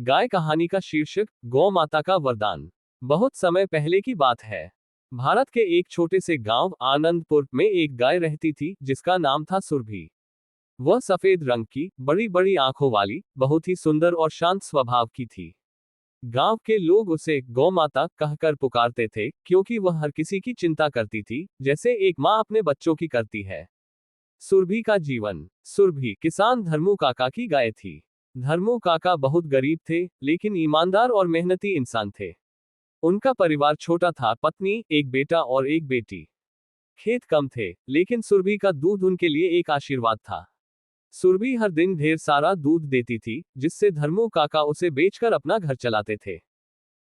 गाय कहानी का शीर्षक गौ माता का वरदान। बहुत समय पहले की बात है। भारत के एक छोटे से गांव आनंदपुर में एक गाय रहती थी जिसका नाम था सुरभि। वह सफेद रंग की, बड़ी बड़ी आंखों वाली, बहुत ही सुंदर और शांत स्वभाव की थी। गांव के लोग उसे गौ माता कहकर पुकारते थे क्योंकि वह हर किसी की चिंता करती थी, जैसे एक माँ अपने बच्चों की करती है। सुरभि का जीवन। सुरभि किसान धर्मू काका की गाय थी। धर्मू काका बहुत गरीब थे, लेकिन ईमानदार और मेहनती इंसान थे। उनका परिवार छोटा था, पत्नी, एक बेटा और एक बेटी। खेत कम थे, लेकिन सुरभि का दूध उनके लिए एक आशीर्वाद था। सुरभि हर दिन ढेर सारा दूध देती थी, जिससे धर्मू काका उसे बेचकर अपना घर चलाते थे।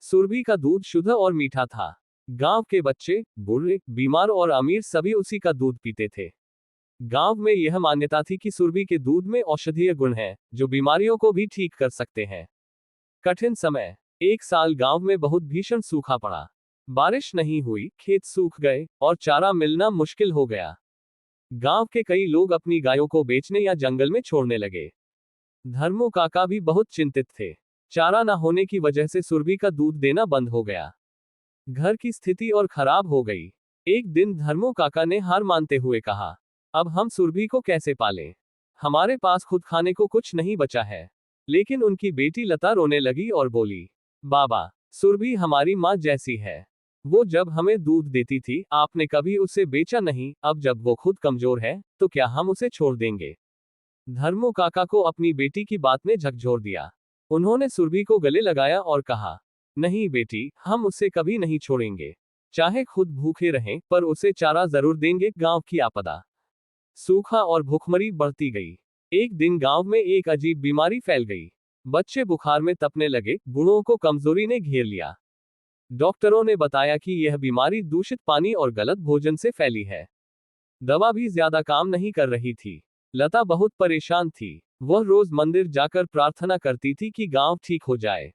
सुरभि का दूध शुद्ध और मीठा था। गांव के बच्चे, बूढ़े, बीमार और अमीर सभी उसी का दूध पीते थे। गांव में यह मान्यता थी कि सुरभि के दूध में औषधीय गुण हैं, जो बीमारियों को भी ठीक कर सकते हैं। कठिन समय। एक साल गांव में बहुत भीषण सूखा पड़ा। बारिश नहीं हुई, खेत सूख गए और चारा मिलना मुश्किल हो गया। गांव के कई लोग अपनी गायों को बेचने या जंगल में छोड़ने लगे। धर्मू काका भी बहुत चिंतित थे। चारा न होने की वजह से सुरभि का दूध देना बंद हो गया। घर की स्थिति और खराब हो गई। एक दिन धर्मू काका ने हार मानते हुए कहा, अब हम सुरभि को कैसे पालें? हमारे पास खुद खाने को कुछ नहीं बचा है। लेकिन उनकी बेटी लता रोने लगी और बोली, बाबा, सुरभि हमारी माँ जैसी है। वो जब हमें दूध देती थी, आपने कभी उसे बेचा नहीं, अब जब वो खुद कमजोर है, तो क्या हम उसे छोड़ देंगे? धर्मू काका को अपनी बेटी की बात ने झकझोर दिया। उन्होंने सुरभि को गले लगाया और कहा, नहीं बेटी, हम उसे कभी नहीं छोड़ेंगे। चाहे खुद भूखे रहें, पर उसे चारा जरूर देंगे। गांव की आपदा। सूखा और भूखमरी बढ़ती गई। एक दिन गांव में एक अजीब बीमारी फैल गई। बच्चे बुखार में तपने लगे, बूढ़ों को कमजोरी ने घेर लिया। डॉक्टरों ने बताया कि यह बीमारी दूषित पानी और गलत भोजन से फैली है। दवा भी ज्यादा काम नहीं कर रही थी। लता बहुत परेशान थी। वह रोज मंदिर जाकर प्रार्थना करती थी कि गांव ठीक हो जाए।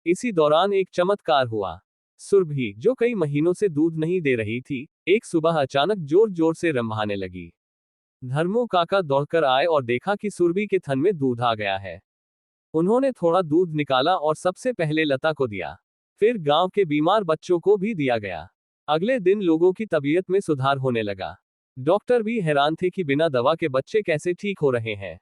इसी दौरान एक चमत्कार हुआ। सुरभि, जो कई महीनों से दूध नहीं दे रही थी, एक सुबह अचानक जोर जोर से रम्भाने लगी। धर्मू काका दौड़कर आए और देखा कि सुरभि के थन में दूध आ गया है। उन्होंने थोड़ा दूध निकाला और सबसे पहले लता को दिया। फिर गांव के बीमार बच्चों को भी दिया गया। अगले दिन लोगों की तबीयत में सुधार होने लगा। डॉक्टर भी हैरान थे कि बिना दवा के बच्चे कैसे ठीक हो रहे हैं।